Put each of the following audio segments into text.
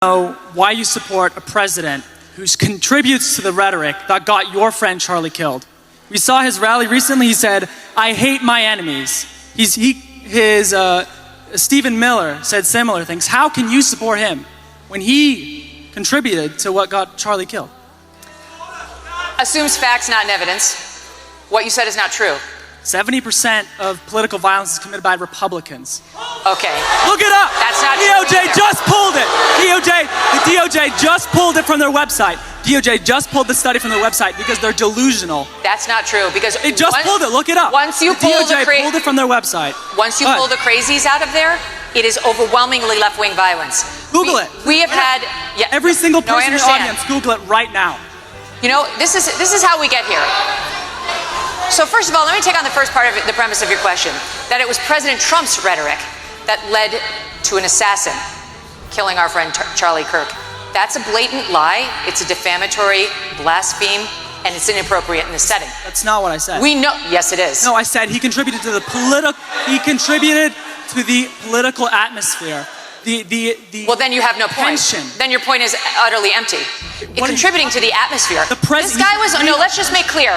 know why you support a president who contributes to the rhetoric that got your friend Charlie killed. We saw his rally recently. He said, "I hate my enemies." Stephen Miller said similar things. How can you support him when he contributed to what got Charlie killed? Assumes facts, not evidence. What you said is not true. 70% of political violence is committed by Republicans. Okay. Look it up. That's not true DOJ either. just pulled it. The DOJ just pulled it from their website. DOJ just pulled the study from their website because they're delusional. That's not true because They just pulled it. Look it up. Once you pull DOJ pulled it from their website. Once you pull the crazies out of there, it is overwhelmingly left-wing violence. Google it. We have had every single person in the understand. audience. Google it right now. You know, this is how we get here. So first of all, let me take on the first part of the premise of your question, that it was President Trump's rhetoric that led to an assassin killing our friend Charlie Kirk. That's a blatant lie. It's a defamatory blaspheme, and it's inappropriate in this setting. That's not what I said. We know. Yes, it is. No, I said he contributed to the political atmosphere. Well, then you have no point. Tension. Then your point is utterly empty. Contributing to the atmosphere. This guy was, let's just make clear.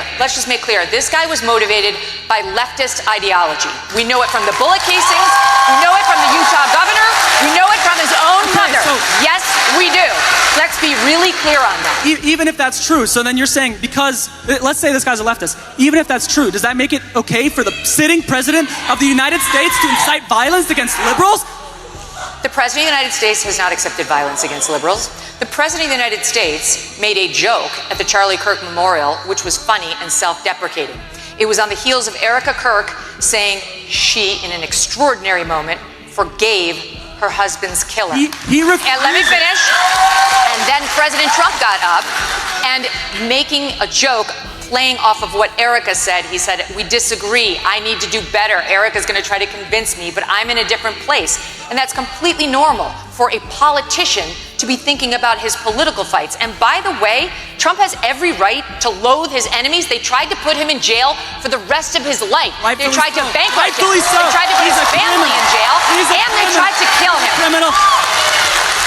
This guy was motivated by leftist ideology. We know it from the bullet casings. We know it from the Utah governor. We know it from his own mother. Yes, we do. Let's be really clear on that. Even if that's true, so then you're saying because, let's say this guy's a leftist, even if that's true, does that make it okay for the sitting president of the United States to incite violence against liberals? The President of the United States has not accepted violence against liberals. The President of the United States made a joke at the Charlie Kirk Memorial, which was funny and self-deprecating. It was on the heels of Erica Kirk saying she, in an extraordinary moment, forgave her husband's killer. And let me finish. And then President Trump got up and making a joke, playing off of what Erica said. He said, "We disagree. I need to do better. Erica's going to try to convince me, but I'm in a different place." And that's completely normal for a politician to be thinking about his political fights. And by the way, Trump has every right to loathe his enemies. They tried to put him in jail for the rest of his life. They tried to bankrupt him. They tried to put his family in jail. And they tried to kill him. Criminal.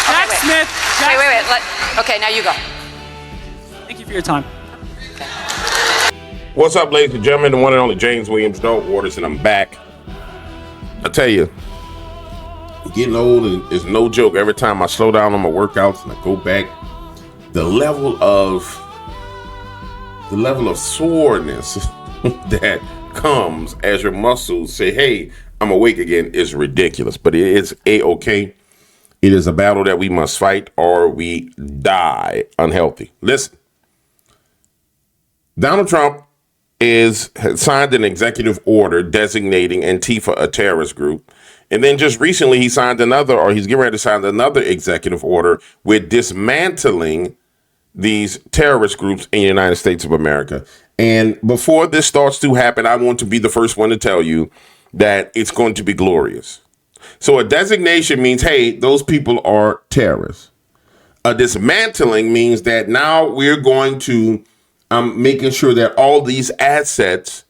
Jack Smith. Wait. Okay, now you go. Thank you for your time. What's up, ladies and gentlemen? The one and only James Williams Dog Waters, and I'm back. I tell you, getting old is no joke. Every time I slow down on my workouts and I go back, the level of soreness that comes as your muscles say, "Hey, I'm awake again," is ridiculous. But it is a-okay. It is a battle that we must fight or we die unhealthy. Listen, Donald Trump has signed an executive order designating Antifa a terrorist group. And then just recently he's getting ready to sign another executive order with dismantling these terrorist groups in the United States of America. And before this starts to happen, I want to be the first one to tell you that it's going to be glorious. So a designation means, hey, those people are terrorists. A dismantling means that now we're going to making sure that all these assets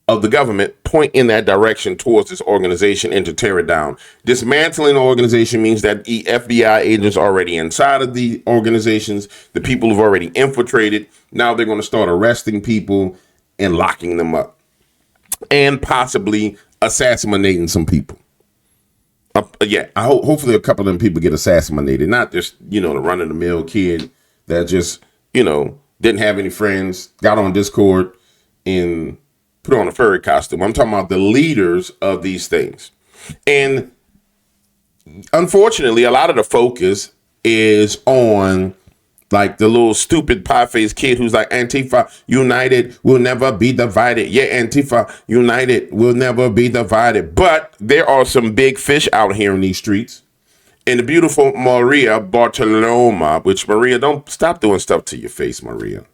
of the government point in that direction towards this organization and to tear it down. Dismantling the organization means that the FBI agents are already inside of the organizations. The people have already infiltrated. Now they're going to start arresting people and locking them up and possibly assassinating some people. Hopefully a couple of them people get assassinated, not just, the run-of-the-mill kid that just, didn't have any friends, got on Discord and put on a furry costume. I'm talking about the leaders of these things. And unfortunately, a lot of the focus is on like the little stupid pie-faced kid who's like, Antifa united will never be divided. Yeah, Antifa united will never be divided. But there are some big fish out here in these streets. And the beautiful Maria Bartoloma, which Maria, don't stop doing stuff to your face, Maria.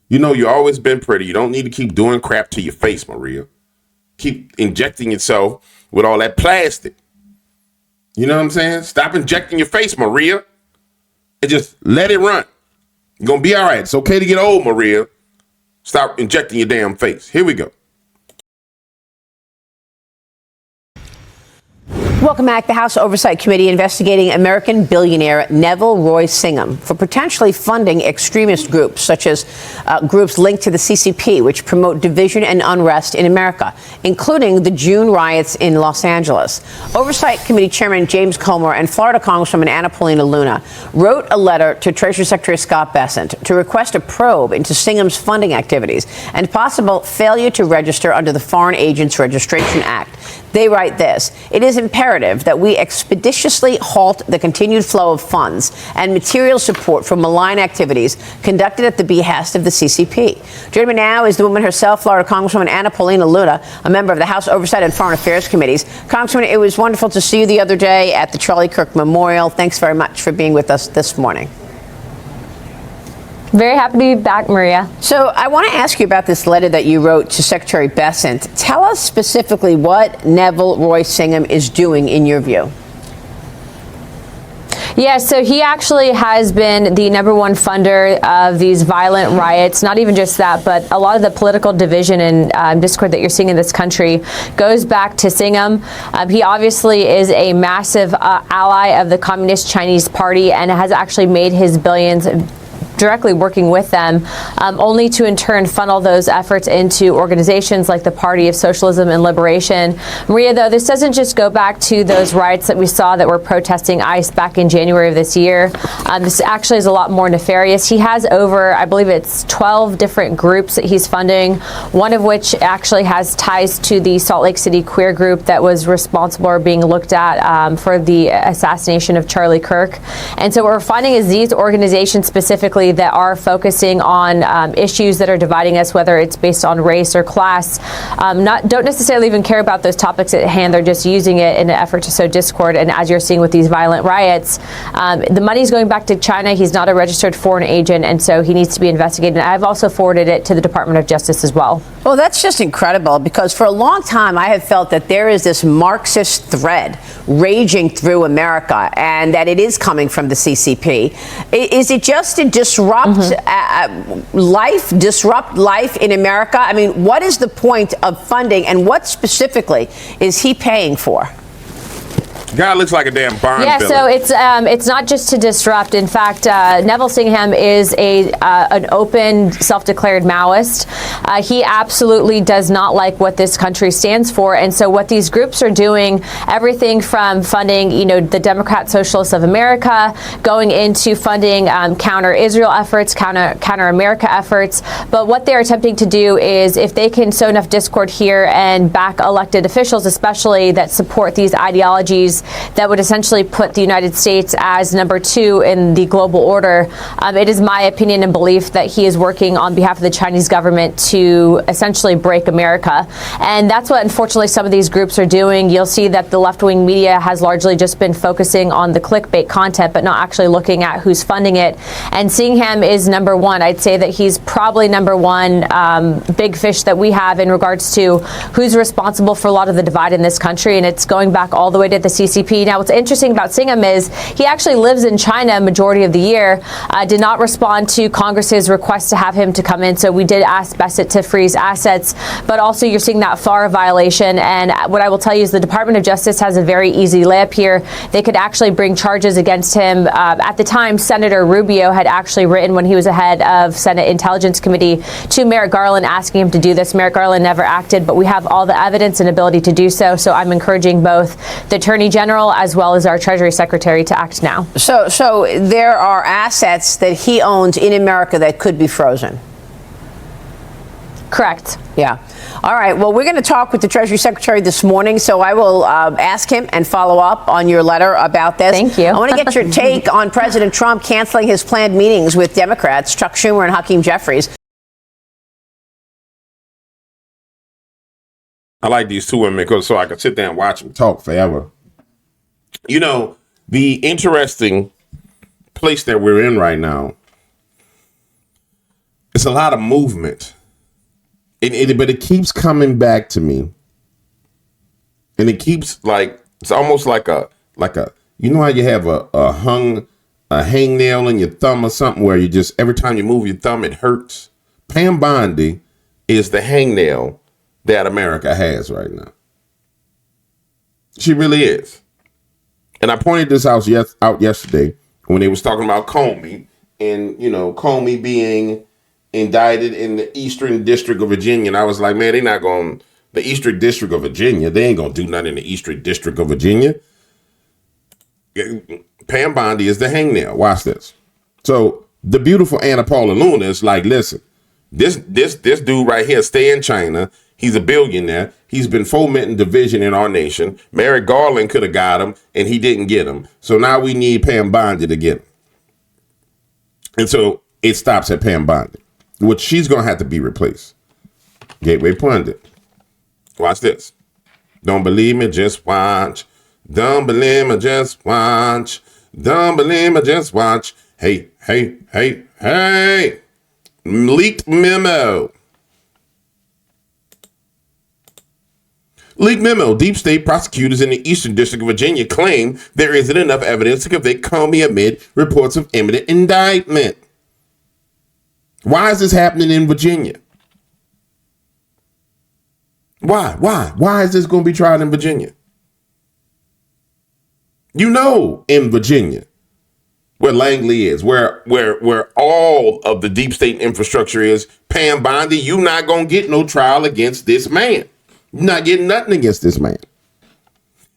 You've always been pretty. You don't need to keep doing crap to your face, Maria. Keep injecting yourself with all that plastic. You know what I'm saying? Stop injecting your face, Maria. And just let it run. You're going to be all right. It's okay to get old, Maria. Stop injecting your damn face. Here we go. Welcome back. The House Oversight Committee investigating American billionaire Neville Roy Singham for potentially funding extremist groups, such as groups linked to the CCP, which promote division and unrest in America, including the June riots in Los Angeles. Oversight Committee Chairman James Comer and Florida Congresswoman Anna Paulina Luna wrote a letter to Treasury Secretary Scott Bessent to request a probe into Singham's funding activities and possible failure to register under the Foreign Agents Registration Act. They write this: "It is imperative that we expeditiously halt the continued flow of funds and material support for malign activities conducted at the behest of the CCP." Joining me now is the woman herself, Florida Congresswoman Anna Paulina Luna, a member of the House Oversight and Foreign Affairs Committees. Congresswoman, it was wonderful to see you the other day at the Charlie Kirk Memorial. Thanks very much for being with us this morning. Very happy to be back, Maria. So I want to ask you about this letter that you wrote to Secretary Bessent. Tell us specifically what Neville Roy Singham is doing in your view. Yeah, so he actually has been the #1 funder of these violent riots. Not even just that, but a lot of the political division and discord that you're seeing in this country goes back to Singham. He obviously is a massive ally of the Communist Chinese Party and has actually made his billions directly working with them, only to in turn funnel those efforts into organizations like the Party of Socialism and Liberation. Maria, though, this doesn't just go back to those riots that we saw that were protesting ICE back in January of this year. This actually is a lot more nefarious. He has over, I believe it's 12 different groups that he's funding, one of which actually has ties to the Salt Lake City queer group that was responsible or being looked at for the assassination of Charlie Kirk. And so what we're finding is these organizations specifically that are focusing on issues that are dividing us, whether it's based on race or class, don't necessarily even care about those topics at hand. They're just using it in an effort to sow discord. And as you're seeing with these violent riots, the money's going back to China. He's not a registered foreign agent, and so he needs to be investigated. I've also forwarded it to the Department of Justice as well. Well, that's just incredible, because for a long time I have felt that there is this Marxist thread raging through America and that it is coming from the CCP. Is it just to disrupt life in America? I mean, what is the point of funding, and what specifically is he paying for? Guy looks like a damn Bond Yeah, villain. so it's not just to disrupt. In fact, Neville Singham is an open, self-declared Maoist. He absolutely does not like what this country stands for, and so what these groups are doing, everything from funding, the Democrat Socialists of America, going into funding counter-Israel efforts, counter-America efforts. But what they're attempting to do is, if they can sow enough discord here and back elected officials, especially that support these ideologies that would essentially put the United States as #2 in the global order. It is my opinion and belief that he is working on behalf of the Chinese government to essentially break America. And that's what, unfortunately, some of these groups are doing. You'll see that the left-wing media has largely just been focusing on the clickbait content, but not actually looking at who's funding it. And Singham is #1. I'd say that he's probably #1 big fish that we have in regards to who's responsible for a lot of the divide in this country. And it's going back all the way to the CCP. Now, what's interesting about Singham is he actually lives in China a majority of the year, did not respond to Congress's request to have him to come in. So we did ask Bessent to freeze assets, but also you're seeing that FARA violation. And what I will tell you is the Department of Justice has a very easy layup here. They could actually bring charges against him. At the time, Senator Rubio had actually written, when he was ahead of Senate Intelligence Committee, to Merrick Garland asking him to do this. Merrick Garland never acted, but we have all the evidence and ability to do so. So I'm encouraging both the Attorney General as well as our Treasury Secretary to act now. So there are assets that he owns in America that could be frozen. Correct. Yeah. All right. Well, we're going to talk with the Treasury Secretary this morning, so I will ask him and follow up on your letter about this. Thank you. I want to get your take on President Trump canceling his planned meetings with Democrats, Chuck Schumer and Hakeem Jeffries. I like these two women because so I can sit there and watch them talk forever. The interesting place that we're in right now, it's a lot of movement. But it keeps coming back to me. And it keeps it's almost like a you know how you have a hangnail in your thumb or something where you just, every time you move your thumb, it hurts. Pam Bondi is the hangnail that America has right now. She really is. And I pointed this out yesterday when they was talking about Comey and, Comey being indicted in the Eastern District of Virginia. And I was like, man, they're not going, the Eastern District of Virginia, they ain't going to do nothing in the Eastern District of Virginia. Pam Bondi is the hangnail. Watch this. So the beautiful Anna Paula Luna is like, listen, this dude right here, stay in China. He's a billionaire. He's been fomenting division in our nation. Merrick Garland could have got him, and he didn't get him. So now we need Pam Bondi to get him. And so it stops at Pam Bondi, which she's going to have to be replaced. Gateway Pundit. Watch this. Don't believe me, just watch. Don't believe me, just watch. Don't believe me, just watch. Hey, hey, hey, hey. Leaked memo. Leaked memo. Deep state prosecutors in the Eastern District of Virginia claim there isn't enough evidence to convict Comey amid reports of imminent indictment. Why is this happening in Virginia? Why? Why is this going to be tried in Virginia? In Virginia, where Langley is, where all of the deep state infrastructure is, Pam Bondi, you not going to get no trial against this man. You're not getting nothing against this man.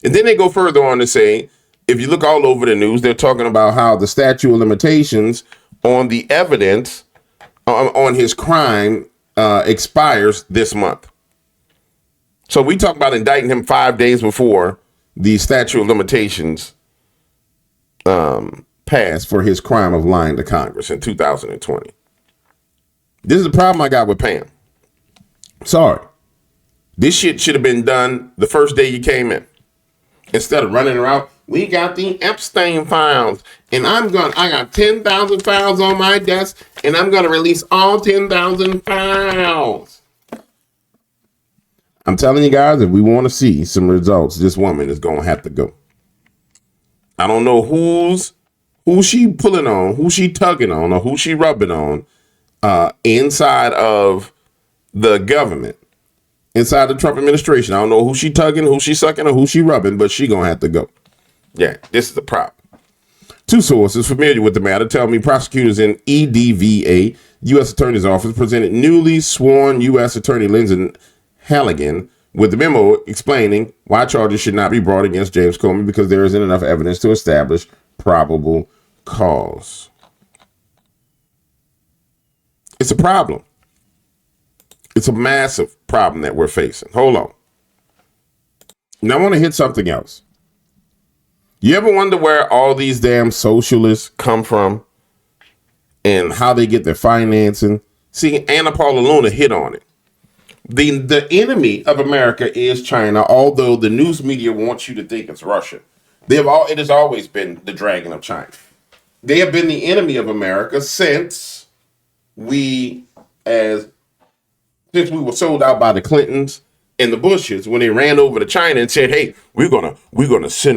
And then they go further on to say, if you look all over the news, they're talking about how the statute of limitations on the evidence on his crime expires this month. So we talk about indicting him 5 days before the statute of limitations passed for his crime of lying to Congress in 2020. This is the problem I got with Pam. Sorry. This shit should have been done the first day you came in. Instead of running around, we got the Epstein files, and I got 10,000 files on my desk, and I'm going to release all 10,000 files. I'm telling you guys, if we want to see some results, this woman is going to have to go. I don't know who she pulling on, who she tugging on, or who she rubbing on inside of the government, inside the Trump administration. I don't know who she tugging, who she sucking, or who she rubbing, but she going to have to go. Yeah, this is the problem. Two sources familiar with the matter tell me prosecutors in EDVA, U.S. Attorney's Office, presented newly sworn U.S. Attorney Lindsey Halligan with the memo explaining why charges should not be brought against James Comey because there isn't enough evidence to establish probable cause. It's a problem. It's a massive problem that we're facing. Hold on. Now I want to hit something else. You ever wonder where all these damn socialists come from and how they get their financing? See, Anna Paula Luna hit on it. The enemy of America is China, although the news media wants you to think it's Russia. It has always been the dragon of China. They have been the enemy of America since we were sold out by the Clintons and the Bushes when they ran over to China and said, hey, we're gonna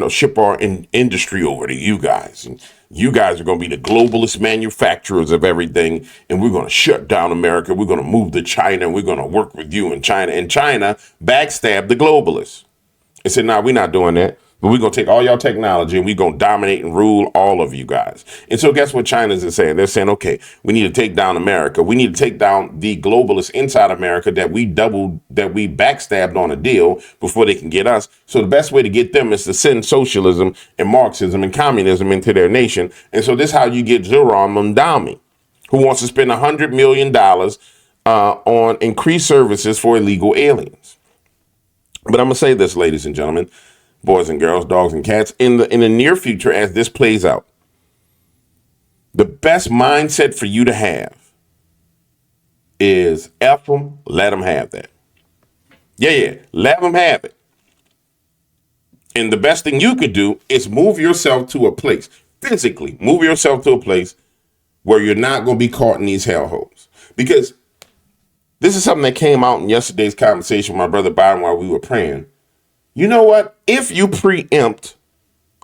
ship our industry over to you guys. And you guys are going to be the globalist manufacturers of everything. And we're going to shut down America. We're going to move to China. And we're going to work with you in China. And China backstabbed the globalists and said, nah, we're not doing that. But we're going to take all your technology and we're going to dominate and rule all of you guys. And so guess what China's is saying? They're saying, okay, we need to take down America. We need to take down the globalists inside America that we backstabbed on a deal before they can get us. So the best way to get them is to send socialism and Marxism and communism into their nation. And so this is how you get Zoran Mondami, who wants to spend $100 million on increased services for illegal aliens. But I'm going to say this, ladies and gentlemen, boys and girls, dogs and cats, in the near future, as this plays out, the best mindset for you to have is F them, let them have that. Yeah, let them have it. And the best thing you could do is move yourself to a place, physically move yourself to a place where you're not going to be caught in these hellholes. Because this is something that came out in yesterday's conversation with my brother Byron while we were praying. You know what? If you preempt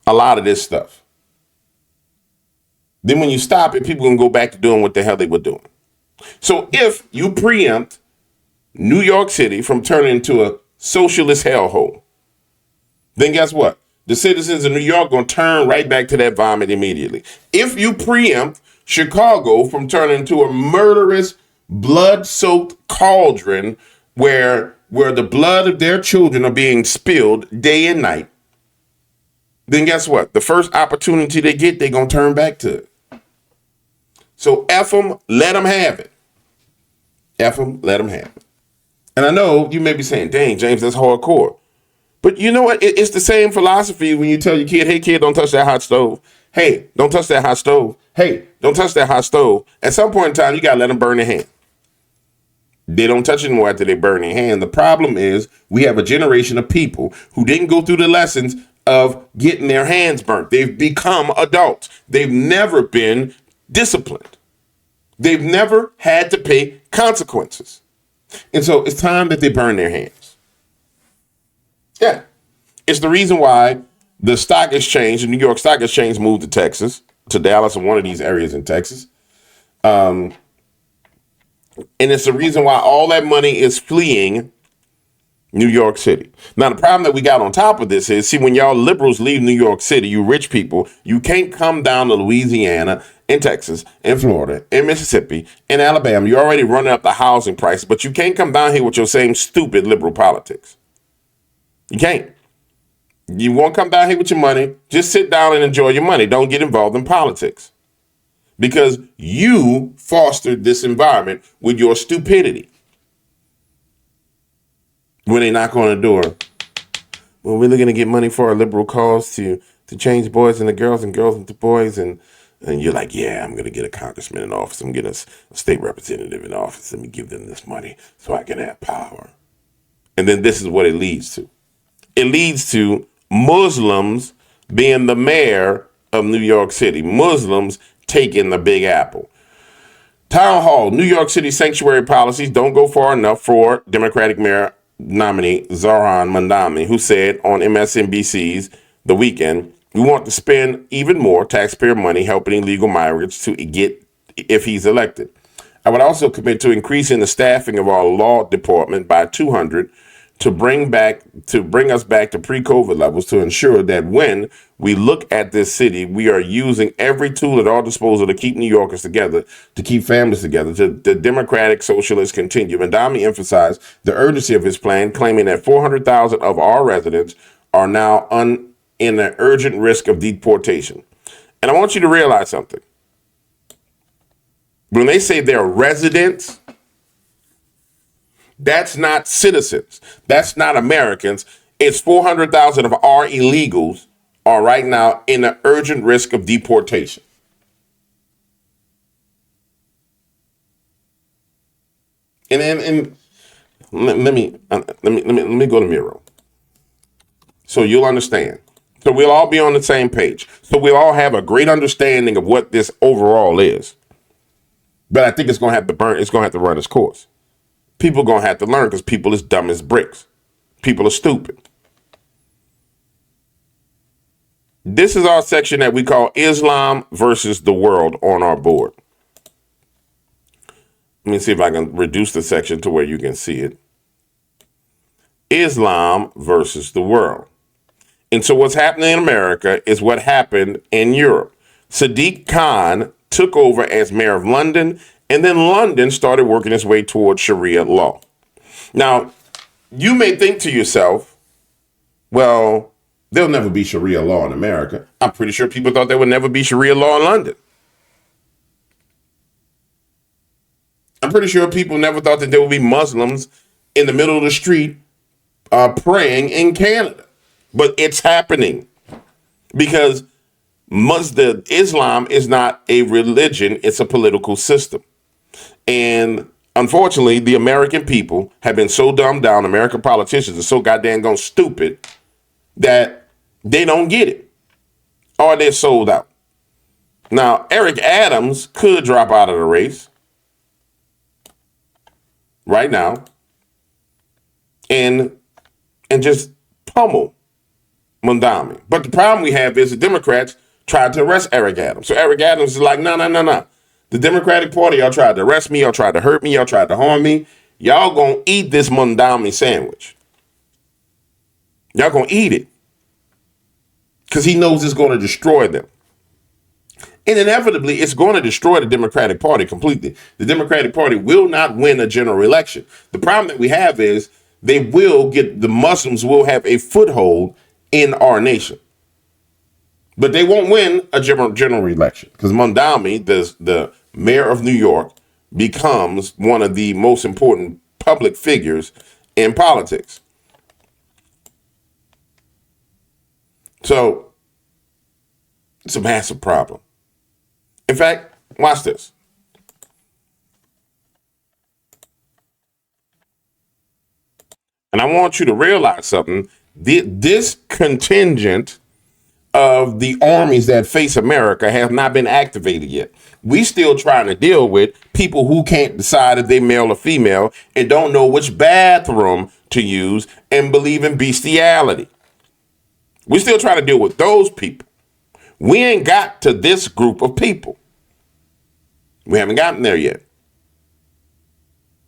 a lot of this stuff, then when you stop it, people can go back to doing what the hell they were doing. So if you preempt New York City from turning into a socialist hellhole, then guess what? the citizens of New York going to turn right back to that vomit immediately. If you preempt Chicago from turning into a murderous, blood-soaked cauldron where the blood of their children are being spilled day and night, then guess what? The first opportunity they get, they're going to turn back to it. So F them, let them have it. F them, let them have it. And I know you may be saying, dang, James, that's hardcore. But you know what? It's the same philosophy when you tell your kid, hey, kid, don't touch that hot stove. Hey, don't touch that hot stove. Hey, don't touch that hot stove. At some point in time, you got to let them burn their hand. They don't touch it anymore after they burn their hand. The problem is we have a generation of people who didn't go through the lessons of getting their hands burnt. They've become adults. They've never been disciplined. They've never had to pay consequences. And so it's time that they burn their hands. Yeah. It's the reason why the stock exchange, the New York Stock Exchange, moved to Texas, to Dallas, or one of these areas in Texas. And it's the reason why all that money is fleeing New York City. Now, the problem that we got on top of this is, see, when y'all liberals leave New York City, you rich people, you can't come down to Louisiana, in Texas, in Florida, in Mississippi, in Alabama. You're already running up the housing prices, but you can't come down here with your same stupid liberal politics. You can't. You won't come down here with your money. Just sit down and enjoy your money. Don't get involved in politics. Because you fostered this environment with your stupidity. When they knock on the door, well, we're looking to get money for our liberal cause to change boys into girls and girls into boys. And you're like, yeah, I'm going to get a congressman in office. I'm going to get a state representative in office. Let me give them this money so I can have power. And then this is what it leads to. It leads to Muslims being the mayor of New York City. Muslims taking the Big Apple. Town Hall, New York City sanctuary policies don't go far enough for Democratic mayor nominee Zohran Mamdani, who said on MSNBC's The Weekend, we want to spend even more taxpayer money helping illegal migrants to get if he's elected. I would also commit to increasing the staffing of our law department by 200 to bring us back to pre-COVID levels, to ensure that when we look at this city, we are using every tool at our disposal to keep New Yorkers together, to keep families together. The Democratic Socialists continue. Mamdani emphasized the urgency of his plan, claiming that 400,000 of our residents are now in an urgent risk of deportation. And I want you to realize something. When they say they're residents, that's not citizens. That's not Americans. It's 400,000 of our illegals are right now in an urgent risk of deportation. And let me go to Miro, so you'll understand. So we'll all be on the same page. So we'll all have a great understanding of what this overall is. But I think it's going to have to burn. It's going to have to run its course. People are going to have to learn, because people is dumb as bricks. People are stupid. This is our section that we call Islam versus the World on our board. Let me see if I can reduce the section to where you can see it. Islam versus the world. And so what's happening in America is what happened in Europe. Sadiq Khan took over as mayor of London, and then London started working its way towards Sharia law. Now, you may think to yourself, well, there'll never be Sharia law in America. I'm pretty sure people thought there would never be Sharia law in London. I'm pretty sure people never thought that there would be Muslims in the middle of the street praying in Canada. But it's happening, because Islam is not a religion, it's a political system. And unfortunately, the American people have been so dumbed down, American politicians are so goddamn gone stupid, that they don't get it, or they're sold out. Now, Eric Adams could drop out of the race right now and just pummel Mamdani. But the problem we have is the Democrats tried to arrest Eric Adams. So Eric Adams is like, no. The Democratic Party, y'all tried to arrest me, y'all tried to hurt me, y'all tried to harm me. Y'all gonna eat this Mamdani sandwich. Y'all gonna eat it. because he knows it's going to destroy them. And inevitably, it's going to destroy the Democratic Party completely. The Democratic Party will not win a general election. The problem that we have is the Muslims will have a foothold in our nation. But they won't win a general election because Mondami, the mayor of New York, becomes one of the most important public figures in politics. So it's a massive problem. In fact, watch this. And I want you to realize something. This contingent of the armies that face America have not been activated yet. We still trying to deal with people who can't decide if they male or female and don't know which bathroom to use and believe in bestiality. We still trying to deal with those people. We ain't got to this group of people. We haven't gotten there yet.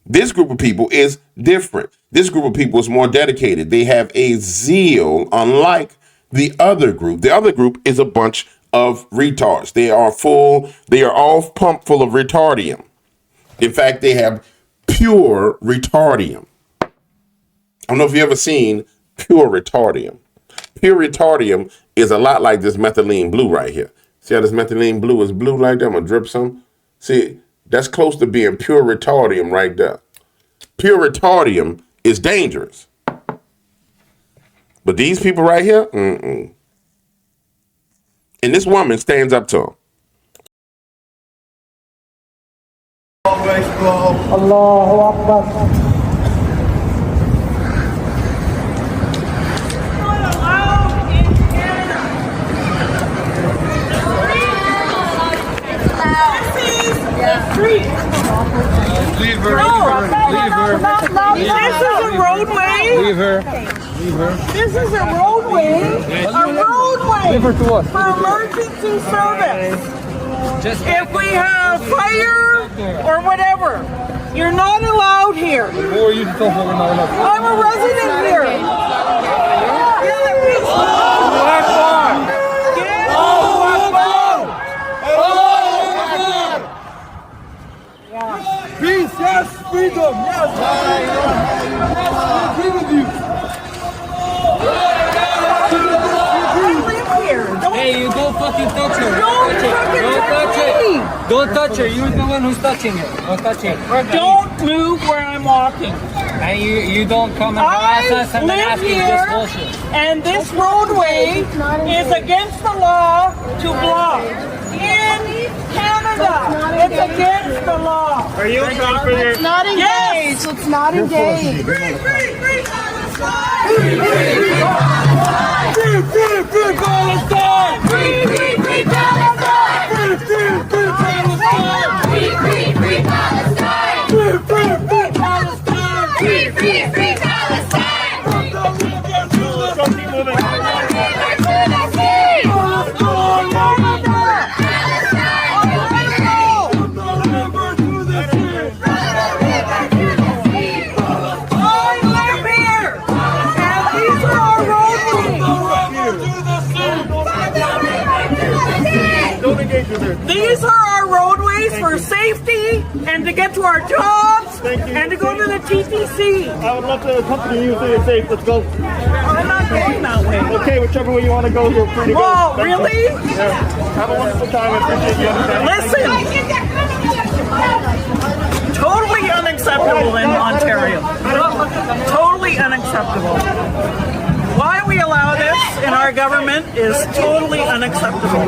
This group of people is different. This group of people is more dedicated. They have a zeal, unlike the other group. The other group is a bunch of retards. They are all pumped full of retardium. In fact, they have pure retardium. I don't know if you've ever seen pure retardium. Pure retardium is a lot like this methylene blue right here. See how this methylene blue is blue like that? I'm going to drip some. See, that's close to being pure retardium right there. Pure retardium is dangerous. But these people right here, And this woman stands up to them. Allahu Akbar. Leave her. Leave her. This is a roadway. Leave her. Leave her. This is a roadway. A roadway Leave her to what? for emergency service. If we have fire or whatever, you're not allowed here. Who are you to talk over now? I'm a resident here. Peace, yes, freedom, yes. I agree with you. I live here. Hey, you don't fucking touch her. Don't fucking touch me. Don't touch her. You're the one who's touching her. Don't touch her. Don't move where I'm walking. And you don't come and harass us I and then live ask us this here, bullshit. and this roadway is against the law to block. In Canada, it's against the law. Are you confident? It's not engaged. Yes. It's not engaged. Free, free, free Palestine! Free, free, free Palestine! Free, free, free Palestine! Free, free, free Palestine! Free, free, free Palestine! Free, free, free Palestine! Free, free, free Palestine! From the river to the sea! From the river to the sea! These are our roadways for safety and to get to our jobs and to go to the TTC. I would love to accompany you so you're safe. Let's go. I'm not going that way. Okay, whichever way you want to go, you're free to go. Whoa, Thank you. really? Yeah. Have a wonderful time. I appreciate you understanding. Listen, totally unacceptable in Ontario. Totally unacceptable. Why we allow this in our government is totally unacceptable.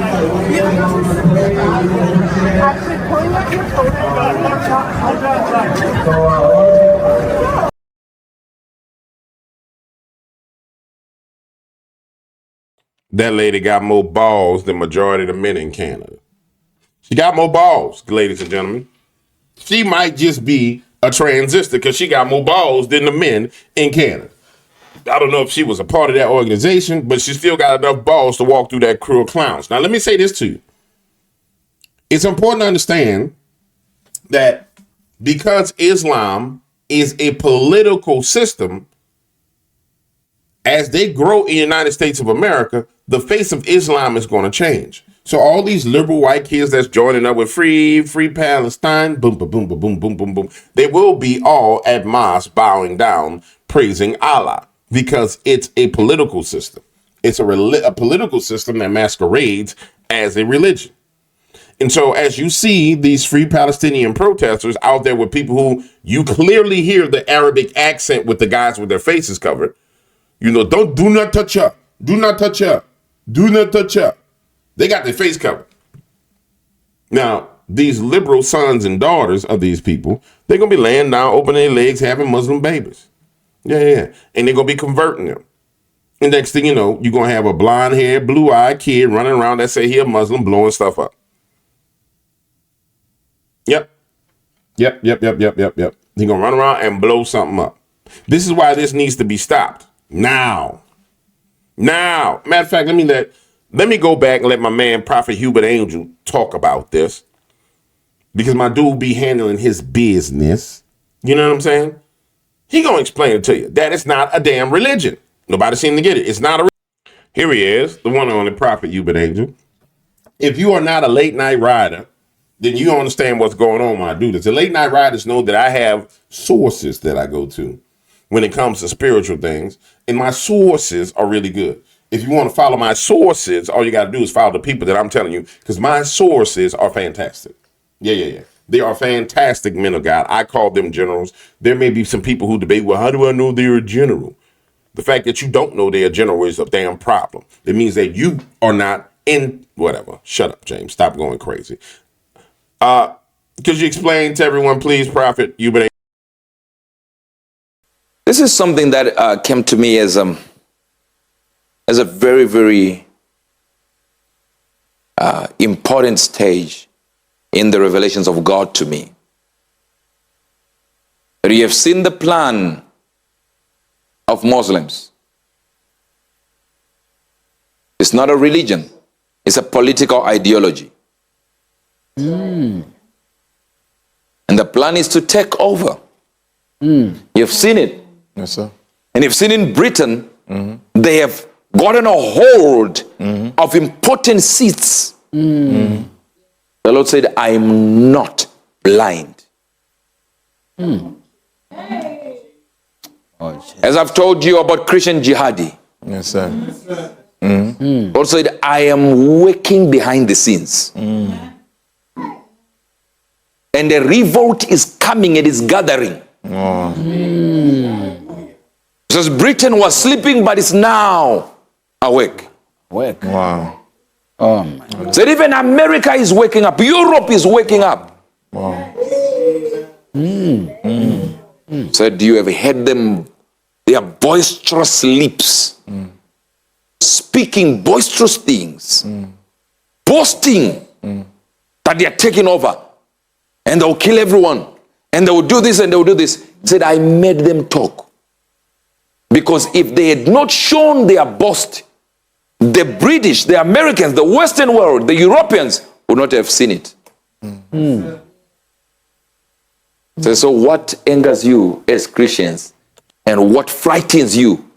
That lady got more balls than majority of the men in Canada. She got more balls, ladies and gentlemen. She might just be a transistor because she got more balls than the men in Canada. I don't know if she was a part of that organization, but she still got enough balls to walk through that crew of clowns. Now, let me say this to you. It's important to understand that because Islam is a political system, as they grow in the United States of America, the face of Islam is going to change. So all these liberal white kids that's joining up with free Palestine, boom, boom, boom, boom, boom, boom, boom, boom, they will be all at mosque bowing down, praising Allah, because it's a political system. It's a political system that masquerades as a religion. And so as you see these free Palestinian protesters out there with people who you clearly hear the Arabic accent with the guys with their faces covered, do not touch her. Do not touch her. Do not touch her. They got their face covered. Now, these liberal sons and daughters of these people, they're going to be laying down, opening their legs, having Muslim babies. Yeah. And they're going to be converting them. And next thing you know, you're going to have a blonde-haired, blue-eyed kid running around that say he a Muslim, blowing stuff up. Yep. He's going to run around and blow something up. This is why this needs to be stopped. Now. Matter of fact, let me go back and let my man, Prophet Hubert Angel, talk about this. Because my dude be handling his business. You know what I'm saying? He going to explain it to you. That it's not a damn religion. Nobody seemed to get it. It's not a religion. Here he is, the one and only Prophet Hubert Angel. If you are not a late night rider, then you don't understand what's going on when I do this. The late night riders know that I have sources that I go to when it comes to spiritual things. And my sources are really good. If you want to follow my sources, all you got to do is follow the people that I'm telling you, because my sources are fantastic. Yeah. They are fantastic men of God. I call them generals. There may be some people who debate, well, how do I know they're a general? The fact that you don't know they're a general is a damn problem. It means that you are not in whatever. Shut up, James. Stop going crazy. Could you explain to everyone, please, Prophet? This is something that came to me as a very, very important stage in the revelations of God to me. You have seen the plan of Muslims. It's not a religion. It's a political ideology. And the plan is to take over. You've seen it. Yes, sir. And you've seen in Britain, they have gotten a hold of important seats. The Lord said, I am not blind. As I've told you about Christian jihadi. Yes, sir. God said, I am working behind the scenes. And a revolt is coming, it is gathering. Because Britain was sleeping, but it's now awake. Wow. So even America is waking up. Europe is waking up. Wow. So do you ever heard them? Their boisterous lips. Speaking boisterous things. Boasting that they are taking over. And they'll kill everyone. And they will do this and they will do this. He said, I made them talk. Because if they had not shown their boast, the British, the Americans, the Western world, the Europeans would not have seen it. So what angers you as Christians and what frightens you,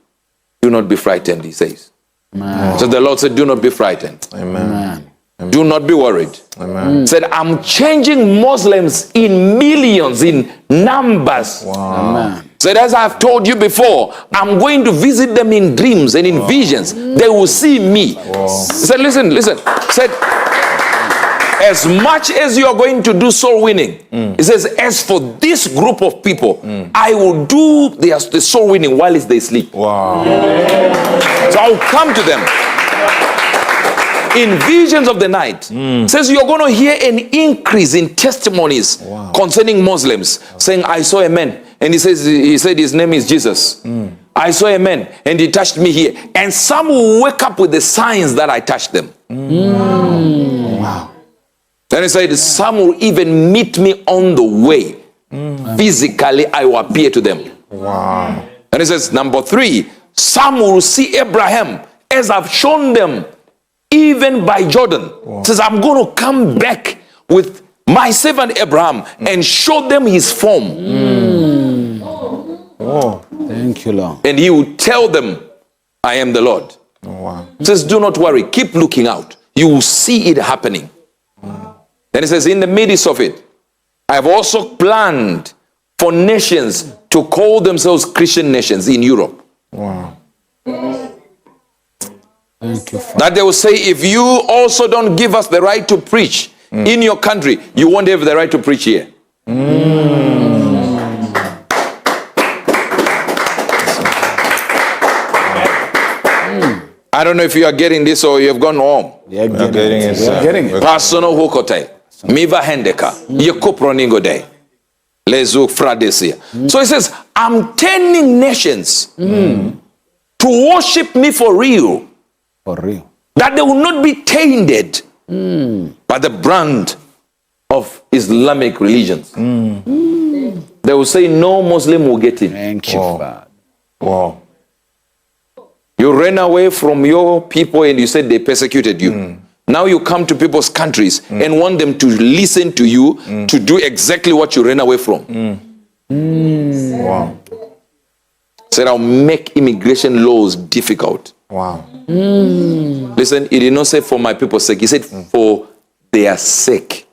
do not be frightened, he says. Amen. So the Lord said, do not be frightened. Amen. Do not be worried. Amen. Said, I'm changing Muslims in millions, in numbers. Wow. Amen. Said, as I've told you before, I'm going to visit them in dreams and in visions. They will see me. Said, listen. Said, as much as you are going to do soul winning, he says, as for this group of people, I will do the soul winning while they sleep. Wow. So I'll come to them in visions of the night. Says you're going to hear an increase in testimonies concerning Muslims, saying, I saw a man, and he said his name is Jesus. I saw a man, and he touched me here. And some will wake up with the signs that I touched them. Wow. Then he said, some will even meet me on the way. Physically, I will appear to them. Wow. And he says, number 3, some will see Abraham as I've shown them, even by Jordan. Says, I'm going to come back with my servant Abraham and show them his form. Oh, thank you, Lord. And he will tell them, I am the Lord. Oh, wow. It says, do not worry, keep looking out. You will see it happening. Then it says, in the midst of it, I have also planned for nations to call themselves Christian nations in Europe. Wow. Thank you, Father. That they will say, if you also don't give us the right to preach in your country, you won't have the right to preach here. I don't know if you are getting this or you have gone home. We're getting it. We're getting it. Personal hukote. Miva hendeka. Yekuproningo day. Lezu fradesia. So it says, I'm turning nations to worship me for real. For real. That they will not be tainted by the brand of Islamic religions. They will say no Muslim will get in. Thank you, Father. Wow. You ran away from your people and you said they persecuted you. Now you come to people's countries and want them to listen to you to do exactly what you ran away from. Wow. Said, I'll make immigration laws difficult. Wow. Listen, he did not say for my people's sake. He said for their sake.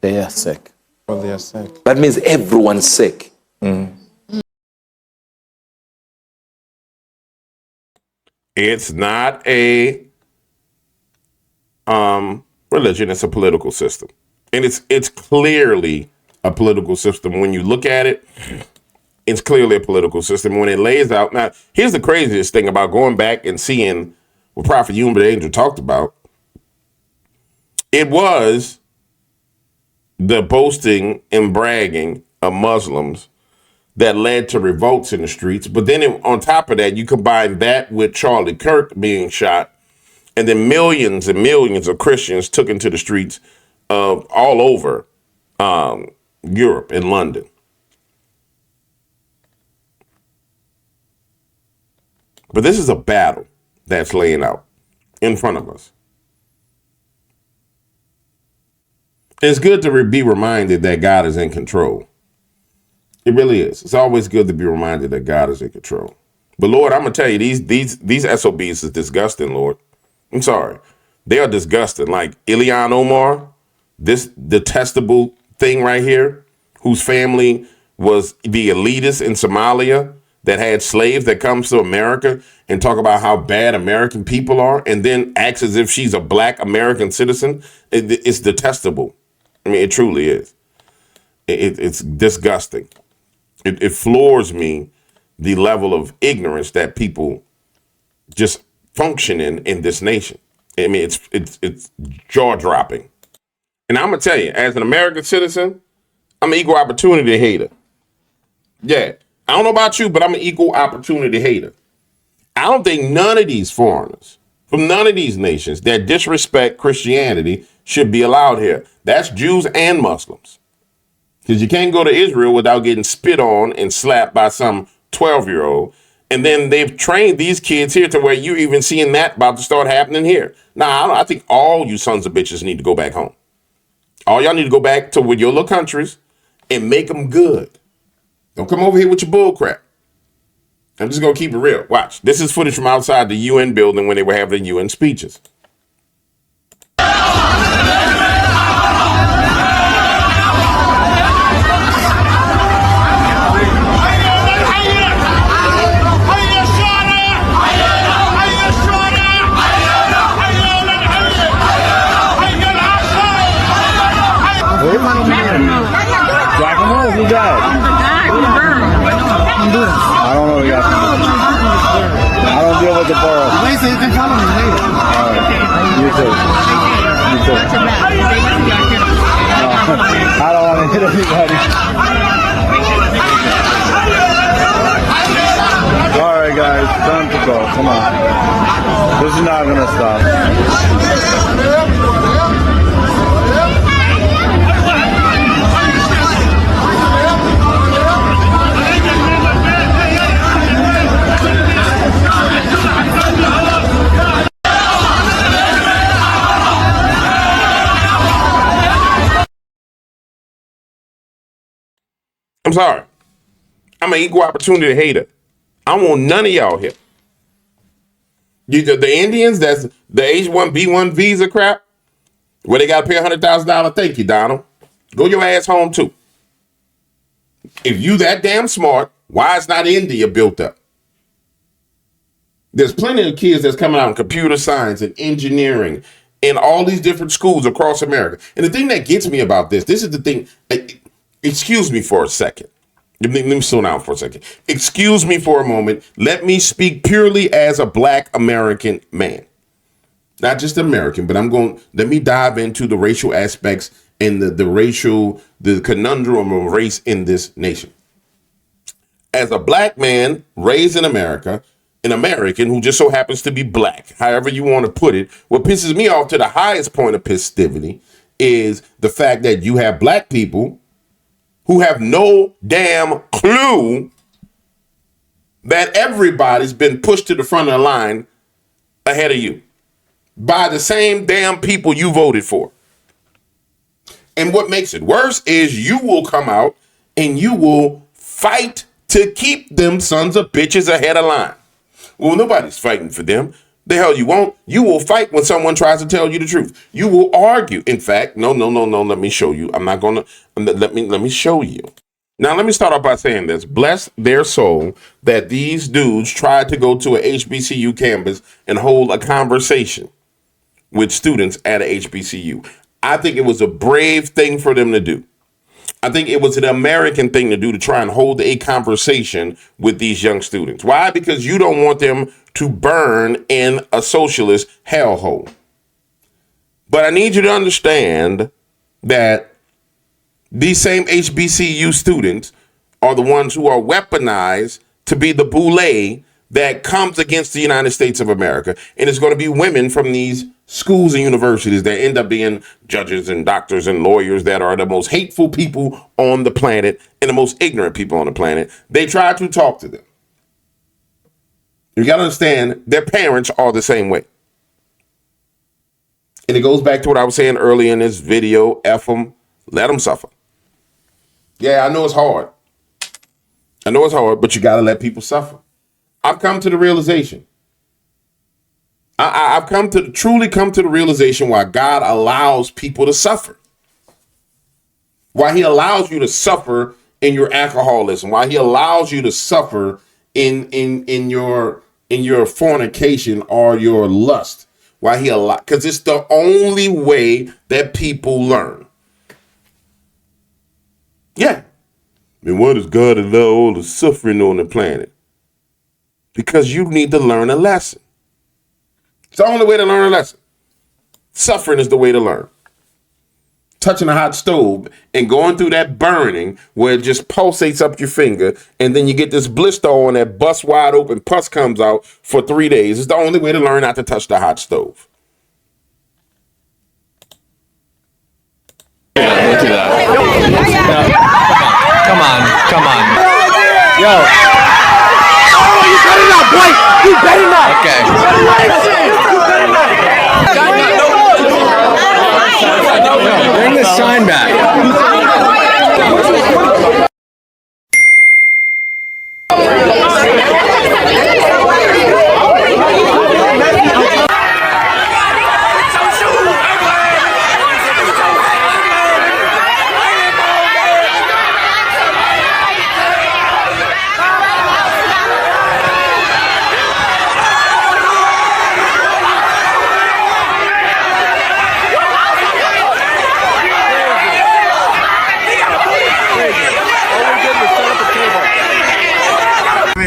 They are sick. For their sake. That means everyone's sake. It's not a religion, it's a political system. And it's clearly a political system. When you look at it, it's clearly a political system. When it lays out, now, here's the craziest thing about going back and seeing what Prophet Yumba the Angel talked about. It was the boasting and bragging of Muslims that led to revolts in the streets. But then on top of that, you combine that with Charlie Kirk being shot, and then millions and millions of Christians took into the streets of all over Europe and London. But this is a battle that's laying out in front of us. It's good to be reminded that God is in control. It really is. It's always good to be reminded that God is in control. But Lord, I'm gonna tell you, these SOBs is disgusting, Lord. I'm sorry. They are disgusting. Like Ilhan Omar, this detestable thing right here, whose family was the elitists in Somalia that had slaves that comes to America and talk about how bad American people are, and then acts as if she's a black American citizen. It's detestable. I mean, it truly is. It's disgusting. It floors me, the level of ignorance that people just function in this nation. I mean, it's jaw-dropping. And I'm gonna tell you, as an American citizen, I'm an equal opportunity hater. Yeah, I don't know about you, but I'm an equal opportunity hater. I don't think none of these foreigners from none of these nations that disrespect Christianity should be allowed here. That's Jews and Muslims. Because you can't go to Israel without getting spit on and slapped by some 12-year-old. And then they've trained these kids here to where you're even seeing that about to start happening here. Now, I think all you sons of bitches need to go back home. All y'all need to go back to with your little countries and make them good. Don't come over here with your bull crap. I'm just going to keep it real. Watch. This is footage from outside the UN building when they were having the UN speeches. Jack him up, who died? I don't know, yeah. I don't deal with the borough. Wait, so you can follow me later. All right. You too. You too. I don't want to hit anybody. All right, guys, time to go. Come on. This is not going to stop. I'm sorry. I'm an equal opportunity hater. I want none of y'all here. The Indians, that's the H-1B1 visa crap, where they got to pay $100,000. Thank you, Donald. Go your ass home, too. If you that damn smart, why is not India built up? There's plenty of kids that's coming out in computer science and engineering in all these different schools across America. And the thing that gets me about this is the thing. Excuse me for a second. Let me slow down for a second. Excuse me for a moment. Let me speak purely as a Black American man. Not just American, but let me dive into the racial aspects and the conundrum of race in this nation. As a Black man raised in America, an American who just so happens to be Black, however you want to put it, what pisses me off to the highest point of festivity is the fact that you have Black people who have no damn clue that everybody's been pushed to the front of the line ahead of you by the same damn people you voted for. And what makes it worse is you will come out and you will fight to keep them sons of bitches ahead of line. Well, nobody's fighting for them. The hell you won't. You will fight when someone tries to tell you the truth. You will argue. In fact, no. Let me show you. I'm not gonna. Let me show you. Now, let me start off by saying this. Bless their soul that these dudes tried to go to a HBCU campus and hold a conversation with students at a HBCU. I think it was a brave thing for them to do. I think it was an American thing to do to try and hold a conversation with these young students. Why? Because you don't want them to burn in a socialist hellhole. But I need you to understand that these same HBCU students are the ones who are weaponized to be the boule that comes against the United States of America. And it's going to be women from these schools and universities that end up being judges and doctors and lawyers that are the most hateful people on the planet and the most ignorant people on the planet. They try to talk to them. You got to understand, their parents are the same way. And it goes back to what I was saying earlier in this video. F them, let them suffer. Yeah, I know it's hard. But you got to let people suffer. I've come to the realization. I've truly come to the realization why God allows people to suffer. Why he allows you to suffer in your alcoholism. Why he allows you to suffer in your fornication or your lust. Why he allows, because it's the only way that people learn. Yeah. I mean, why does God allow all the suffering on the planet? Because you need to learn a lesson. It's the only way to learn a lesson. Suffering is the way to learn. Touching a hot stove and going through that burning where it just pulsates up your finger, and then you get this blister on that bust wide open, pus comes out for 3 days. It's the only way to learn not to touch the hot stove. Look at that. Come on. Yo. Oh, you better not, boy! You better not! Okay. Bring the sign back.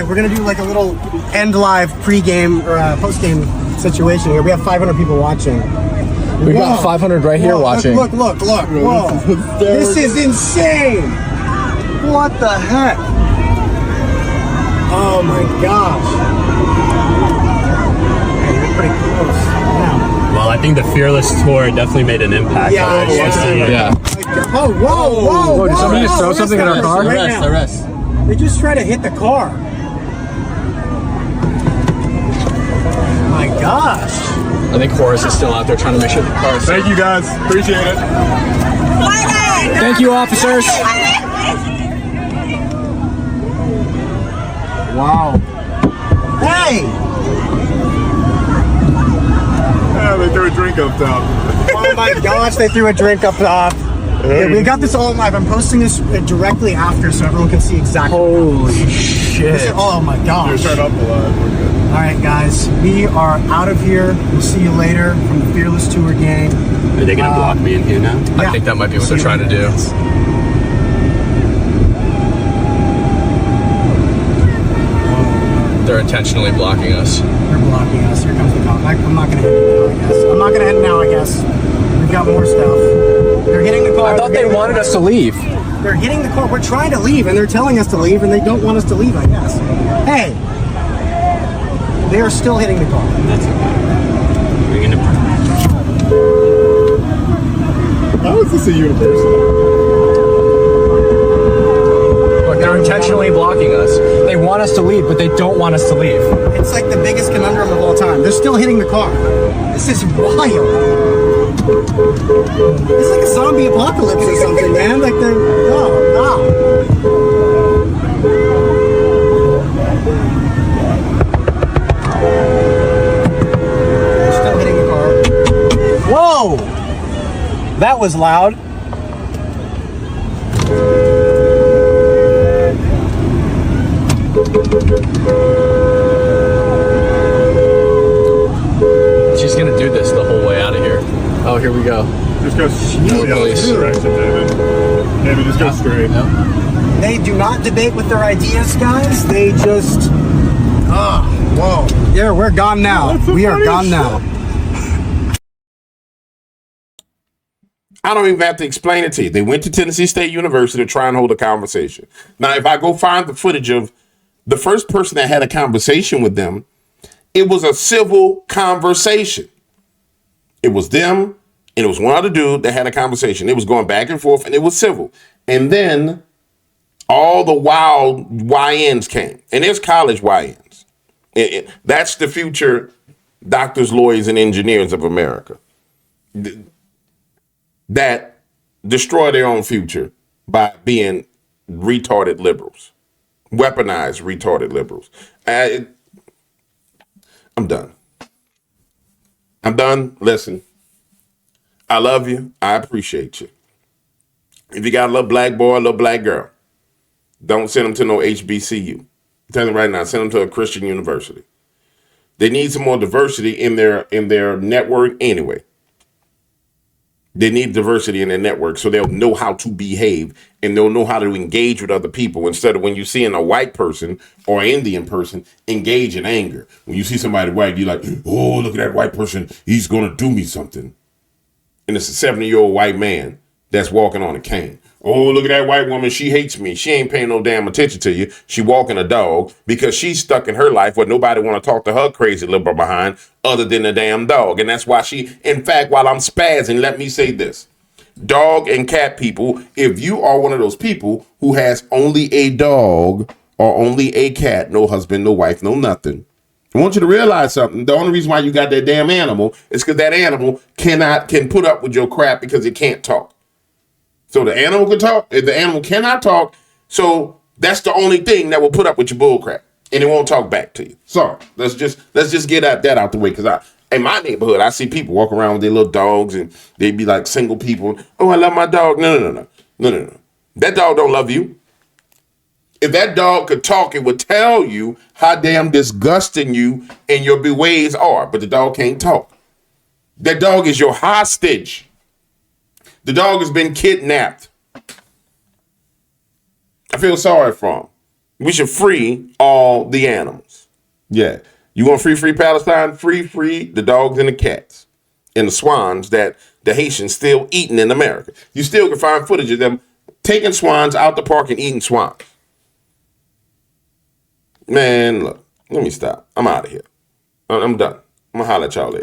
We're gonna do like a little end live pregame or postgame situation here. We have 500 people watching. We got 500 right here watching. Look. Whoa. This is insane. What the heck? Oh my gosh. Hey, you're pretty close. Wow. Well, I think the Fearless Tour definitely made an impact on us. Yeah. Oh, whoa. Did somebody just throw something in our car? Arrest. They just tried to hit the car. My gosh. I think Horace is still out there trying to make sure the car is safe. Thank you guys. Appreciate it. Thank you, officers. Wow. Hey! Yeah, they threw a drink up top. Oh my gosh, they threw a drink up top. Yeah, we got this all live. I'm posting this directly after so everyone can see exactly. Holy shit. Oh my gosh. Turn up a lot. We're good. All right, guys, we are out of here. We'll see you later from the Fearless Tour gang. Are they gonna block me in here now? I think that might be what they're trying to do. They're intentionally blocking us. They're blocking us. Here comes the cop. I'm not gonna hit it now, I guess. I'm not gonna hit it now, I guess. We've got more stuff. They're hitting the car. I thought they wanted us to leave. They're hitting the car. We're trying to leave, and they're telling us to leave, and they don't want us to leave, I guess. Hey! They are still hitting the car. That's okay. Bring in the How is this a university? Look, they're intentionally blocking us. They want us to leave, but they don't want us to leave. It's like the biggest conundrum of all time. They're still hitting the car. This is wild. It's like a zombie apocalypse or something, man. Like they're... Oh, wow. They're still hitting the car. Whoa! That was loud. She's gonna do this the whole way out of here. Oh, here we go. Just go straight, David. David, just go straight. Yep. They do not debate with their ideas, guys. They just... whoa. Yeah, we're gone now. We are gone now. I don't even have to explain it to you. They went to Tennessee State University to try and hold a conversation. Now, if I go find the footage of the first person that had a conversation with them, it was a civil conversation. It was them, and it was one other dude that had a conversation. It was going back and forth, and it was civil. And then all the wild YNs came, and there's college YNs. That's the future doctors, lawyers, and engineers of America that destroy their own future by being retarded liberals, weaponized retarded liberals. I'm done. I'm done. Listen, I love you. I appreciate you. If you got a little black boy, a little black girl, don't send them to no HBCU. I'm telling you right now, send them to a Christian university. They need some more diversity in their network anyway. They need diversity in their network so they'll know how to behave and they'll know how to engage with other people instead of when you see a white person or an Indian person engage in anger. When you see somebody white, you're like, oh, look at that white person. He's going to do me something. And it's a 70-year-old white man that's walking on a cane. Oh, look at that white woman. She hates me. She ain't paying no damn attention to you. She walking a dog because she's stuck in her life where nobody want to talk to her crazy liberal behind other than the damn dog. And that's why in fact, while I'm spazzing, let me say this. Dog and cat people, if you are one of those people who has only a dog or only a cat, no husband, no wife, no nothing, I want you to realize something. The only reason why you got that damn animal is because that animal can put up with your crap because it can't talk. So the animal can talk. If the animal cannot talk, so that's the only thing that will put up with your bull crap, and it won't talk back to you. Sorry, let's just get that out the way, because in my neighborhood I see people walk around with their little dogs and they be like single people. Oh, I love my dog. No. That dog don't love you. If that dog could talk, it would tell you how damn disgusting you and your ways are, but the dog can't talk. That dog is your hostage. The dog has been kidnapped. I feel sorry for him. We should free all the animals. Yeah. You want free Palestine? Free the dogs and the cats and the swans that the Haitians still eating in America. You still can find footage of them taking swans out the park and eating swans. Man, look, let me stop. I'm out of here. I'm done. I'm going to holler at y'all later.